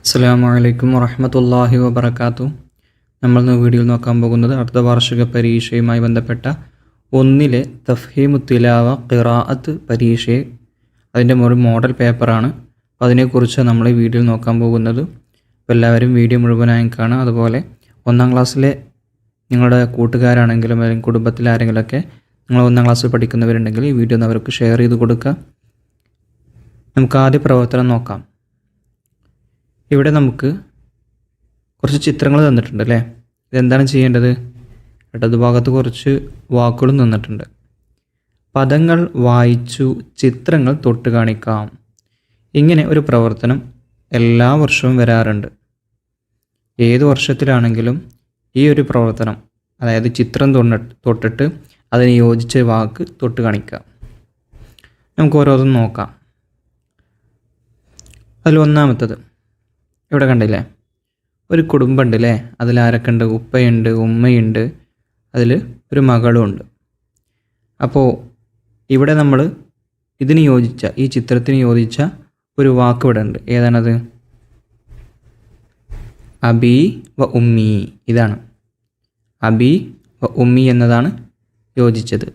അസ്സലാമു അലൈക്കും വറഹ്മത്തുള്ളാഹി വബറകാതുഹു. നമ്മൾ ഇന്ന് വീഡിയോയിൽ നോക്കാൻ പോകുന്നത് അർദ്ധവാർഷിക പരീക്ഷയുമായി ബന്ധപ്പെട്ട ഒന്നിലെ തഫ്ഹീമു തിലാവ ഖിറാഅത്ത് പരീക്ഷയെ അതിൻ്റെ ഒരു മോഡൽ പേപ്പറാണ്. അപ്പോൾ അതിനെക്കുറിച്ച് നമ്മൾ ഈ വീഡിയോയിൽ നോക്കാൻ പോകുന്നത്. അപ്പോൾ എല്ലാവരും വീഡിയോ മുഴുവനായും കാണുക. അതുപോലെ 1ാം ക്ലാസ്സിലെ നിങ്ങളുടെ കൂട്ടുകാരാണെങ്കിലും അല്ലെങ്കിൽ കുടുംബത്തിലെ ആരെങ്കിലുമൊക്കെ നിങ്ങൾ 1ാം ക്ലാസ്സിൽ പഠിക്കുന്നവരുണ്ടെങ്കിൽ ഈ വീഡിയോ ഒന്ന് അവർക്ക് ഷെയർ ചെയ്ത് കൊടുക്കുക. നമുക്ക് ആദ്യ പ്രവർത്തനം നോക്കാം. ഇവിടെ നമുക്ക് കുറച്ച് ചിത്രങ്ങൾ തന്നിട്ടുണ്ട് അല്ലേ. ഇതെന്താണ് ചെയ്യേണ്ടത്? ഇടതുഭാഗത്ത് കുറച്ച് വാക്കുകളും തന്നിട്ടുണ്ട്. പദങ്ങൾ വായിച്ചു ചിത്രങ്ങൾ തൊട്ട് കാണിക്കാം. ഇങ്ങനെ ഒരു പ്രവർത്തനം എല്ലാ വർഷവും വരാറുണ്ട്. ഏത് വർഷത്തിലാണെങ്കിലും ഈ ഒരു പ്രവർത്തനം, അതായത് ചിത്രം തൊട്ടിട്ട് അതിന് യോജിച്ച വാക്ക് തൊട്ട് കാണിക്കുക. നമുക്ക് ഓരോന്നും നോക്കാം. അതിൽ ഒന്നാമത്തത് ഇവിടെ കണ്ടില്ലേ, ഒരു കുടുംബമുണ്ട് അല്ലേ. അതിലാരൊക്കെ ഉണ്ട്? ഉപ്പയുണ്ട്, ഉമ്മയുണ്ട്, അതിൽ ഒരു മകളും ഉണ്ട്. അപ്പോൾ ഇവിടെ നമ്മൾ ഇതിന് യോജിച്ച, ഈ ചിത്രത്തിന് യോജിച്ച ഒരു വാക്ക് ഇവിടെ ഉണ്ട്. ഏതാണത്? അബി വ ഉമ്മി. ഇതാണ് അബി വ ഉമ്മി എന്നതാണ് യോജിച്ചത്.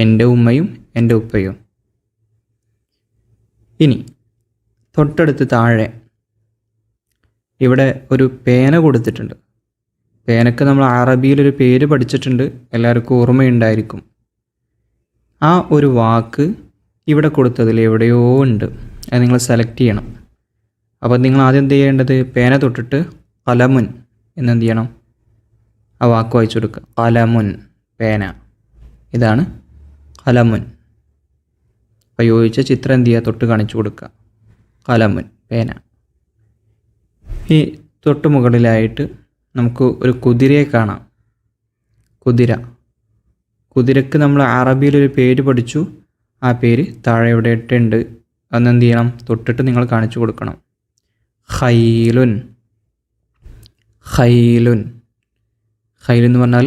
എൻ്റെ ഉമ്മയും എൻ്റെ ഉപ്പയും. ഇനി തൊട്ടടുത്ത് താഴെ ഇവിടെ ഒരു പേന കൊടുത്തിട്ടുണ്ട്. പേനക്ക് നമ്മൾ അറബിയിലൊരു പേര് പഠിച്ചിട്ടുണ്ട്, എല്ലാവർക്കും ഓർമ്മയുണ്ടായിരിക്കും. ആ ഒരു വാക്ക് ഇവിടെ കൊടുത്തതിൽ എവിടെയോ ഉണ്ട്. അത് നിങ്ങൾ സെലക്ട് ചെയ്യണം. അപ്പോൾ നിങ്ങൾ ആദ്യം എന്ത് ചെയ്യേണ്ടത്? പേന തൊട്ടിട്ട് കലമുൻ എന്നെന്ത് ചെയ്യണം? ആ വാക്ക് വായിച്ചു കൊടുക്കുക. കലമുൻ, പേന. ഇതാണ് കലമുൻ. അപ്പോൾ യോജിച്ച ചിത്രം എന്ത് ചെയ്യുക? തൊട്ട് കാണിച്ചു കൊടുക്കുക. കലമുൻ, പേന. ഈ തൊട്ട് മുകളിലായിട്ട് നമുക്ക് ഒരു കുതിരയെ കാണാം. കുതിരക്ക് നമ്മൾ അറബിയിലൊരു പേര് പഠിച്ചു. ആ പേര് താഴെ ഇവിടെ ഇട്ടുണ്ട്. അതെന്ത് ചെയ്യണം? തൊട്ടിട്ട് നിങ്ങൾ കാണിച്ചു കൊടുക്കണം. ഖൈലുൻ. ഖൈലുൻ എന്ന് പറഞ്ഞാൽ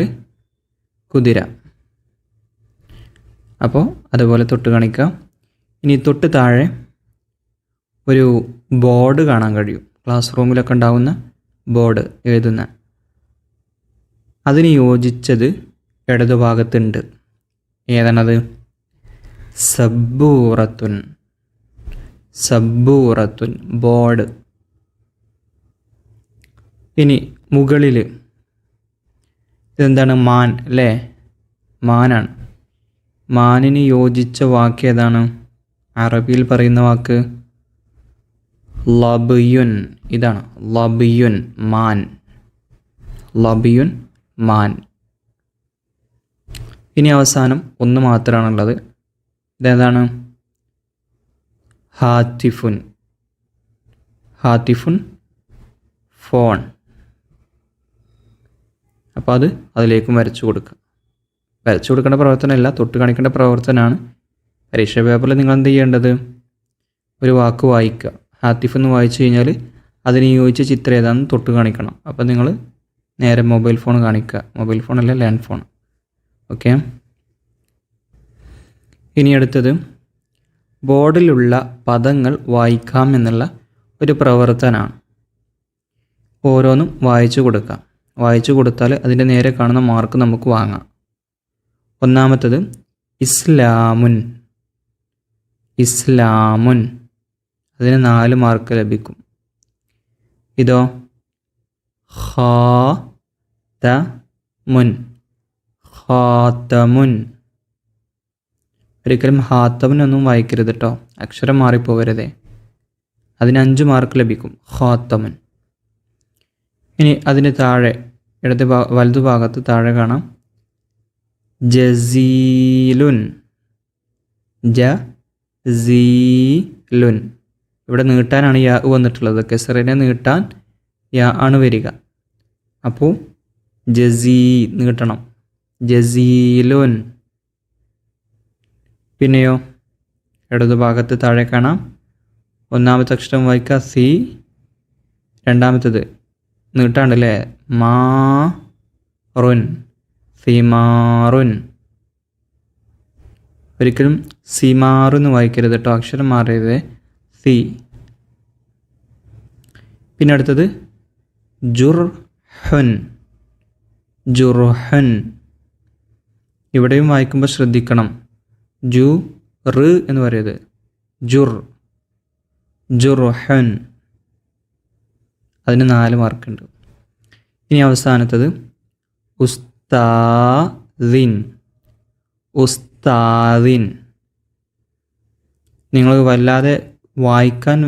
കുതിര. അപ്പോൾ അതുപോലെ തൊട്ട് കാണിക്കാം. ഇനി തൊട്ട് താഴെ ഒരു ബോർഡ് കാണാൻ കഴിയും. ക്ലാസ് റൂമിലൊക്കെ ഉണ്ടാകുന്ന ബോർഡ് എഴുതുന്ന. അതിന് യോജിച്ചത് ഇടതുഭാഗത്തുണ്ട്. ഏതാണത്? സബ്ബൂറത്തുൻ. സബ്ബൂറത്തുൻ, ബോർഡ്. ഇനി മുകളിൽ ഇതെന്താണ്? മാൻ അല്ലേ. മാനാണ്. മാനിന് യോജിച്ച വാക്ക് ഏതാണ്? അറബിയിൽ പറയുന്ന വാക്ക് ലബിയുൻ. ഇതാണ് ലബിയുൻ, മാൻ. ലബിയുൻ, മാൻ. ഇനി അവസാനം ഒന്ന് മാത്രമാണുള്ളത്. ഇതേതാണ്? ഹാത്തിഫുൻ. ഹാത്തിഫുൻ, ഫോൺ. അപ്പോൾ അതിലേക്കും വരച്ചു കൊടുക്കുക. വരച്ചു കൊടുക്കേണ്ട പ്രവർത്തനമല്ല, തൊട്ട് കാണിക്കേണ്ട പ്രവർത്തനമാണ്. പരീക്ഷാ പേപ്പറിൽ നിങ്ങൾ എന്ത് ചെയ്യേണ്ടത്? ഒരു വാക്ക് വായിക്കുക. ഹാത്തിഫ് എന്ന് വായിച്ചു കഴിഞ്ഞാൽ അതിന് യോജിച്ച ചിത്രം ഏതാണെന്ന് തൊട്ട് കാണിക്കണം. അപ്പോൾ നിങ്ങൾ നേരെ മൊബൈൽ ഫോൺ കാണിക്കുക. മൊബൈൽ ഫോണല്ല, ലാൻഡ് ഫോൺ. ഓക്കെ. ഇനി അടുത്തത് ബോർഡിലുള്ള പദങ്ങൾ വായിക്കാം എന്നുള്ള ഒരു പ്രവർത്തനമാണ്. ഓരോന്നും വായിച്ചു കൊടുക്കാം. വായിച്ചു കൊടുത്താൽ അതിൻ്റെ നേരെ കാണുന്ന മാർക്ക് നമുക്ക് വാങ്ങാം. ഒന്നാമത്തത് ഇസ്ലാമുൻ. ഇസ്ലാമുൻ, അതിന് 4 മാർക്ക് ലഭിക്കും. ഇതോ? ഖാതമുൻ. ഖാതമുൻ. ഒരിക്കലും ഹാത്തമുൻ ഒന്നും വായിക്കരുത് കേട്ടോ, അക്ഷരം മാറിപ്പോവരുതേ. അതിന് 5 മാർക്ക് ലഭിക്കും. ഖാത്തമുൻ. ഇനി അതിന് താഴെ വലതുഭാഗത്ത് താഴെ കാണാം ജസീലുൻ. ജസീലുൻ. ഇവിടെ നീട്ടാനാണ് യാ വന്നിട്ടുള്ളത്. കെസറിനെ നീട്ടാൻ യാ ആണ് വരിക. അപ്പോൾ നീട്ടണം. ജസീലുൻ. പിന്നെയോ ഇടതുഭാഗത്ത് താഴെ കാണാം. ഒന്നാമത്തെ അക്ഷരം വായിക്കുക സി. രണ്ടാമത്തത് നീട്ടാണ്ടല്ലേ, മാറുൻ. സിമാറുൻ. ഒരിക്കലും സിമാറെന്ന് വായിക്കരുത് കേട്ടോ, അക്ഷരം മാറരുത്. സി. പിന്നെ അടുത്തത് ജുർഹുൻ. ജുർഹുൻ. ഇവിടെയും വായിക്കുമ്പോൾ ശ്രദ്ധിക്കണം. ജു റ് എന്ന് പറയരുത്. ജുർഹുൻ. അതിന് 4 മാർക്കുണ്ട്. ഇനി അവസാനത്തത് ഉസ്താദിൻ. ഉസ്താദിൻ. നിങ്ങൾ വല്ലാതെ വായിക്കാൻ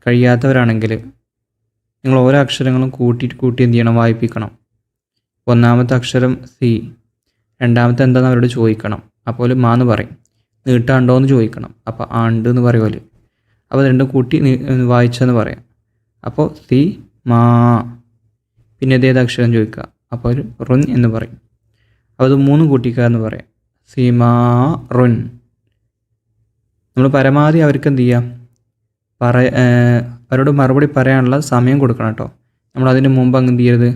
കഴിയാത്തവരാണെങ്കിൽ നിങ്ങൾ ഓരോ അക്ഷരങ്ങളും കൂട്ടി എന്ത് ചെയ്യണം, വായിപ്പിക്കണം. ഒന്നാമത്തെ അക്ഷരം സി, രണ്ടാമത്തെ എന്താണെന്ന് അവരോട് ചോദിക്കണം. അപ്പോൾ മാന്ന് പറയും. നീട്ടാണ്ടോ എന്ന് ചോദിക്കണം. അപ്പോൾ ആണ്ട് എന്ന് പറയുമല്ലോ. അപ്പോൾ രണ്ടും കൂട്ടി വായിച്ചെന്ന് പറയാം. അപ്പോൾ സി മാ. പിന്നെ ഇതേത് അക്ഷരം ചോദിക്കുക. അപ്പോൾ റുൻ എന്ന് പറയും. അപ്പോൾ അത് 3 കൂട്ടിക്കുക എന്ന് പറയാം. സിമാ റുൻ. നമ്മൾ പരമാവധി അവർക്ക് എന്ത് ചെയ്യാം, അവരോട് മറുപടി പറയാനുള്ള സമയം കൊടുക്കണം കേട്ടോ. നമ്മൾ അതിന് മുമ്പ് അങ്ങ് എന്ത് ചെയ്യരുത്,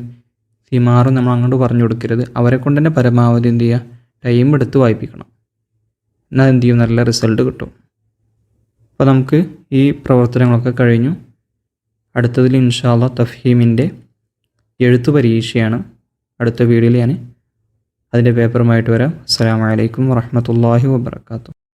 സിമാറും നമ്മൾ അങ്ങോട്ട് പറഞ്ഞു കൊടുക്കരുത്. അവരെ കൊണ്ട് തന്നെ പരമാവധി എന്ത് ചെയ്യുക, ടൈം എടുത്ത് വായിപ്പിക്കണം. എന്നാൽ എന്ത് ചെയ്യും, നല്ല റിസൾട്ട് കിട്ടും. അപ്പോൾ നമുക്ക് ഈ പ്രവർത്തനങ്ങളൊക്കെ കഴിഞ്ഞു. അടുത്തതിൽ ഇൻഷാ അല്ലാഹ് തഫ്ഹീമിൻ്റെ എഴുത്ത് പരീക്ഷയാണ്. അടുത്ത വീഡിയോയിൽ ഞാൻ അതിൻ്റെ പേപ്പറുമായിട്ട് വരാം. അസ്സലാമു അലൈക്കും വറഹ്മത്തുള്ളാഹി വബറകാതുഹു.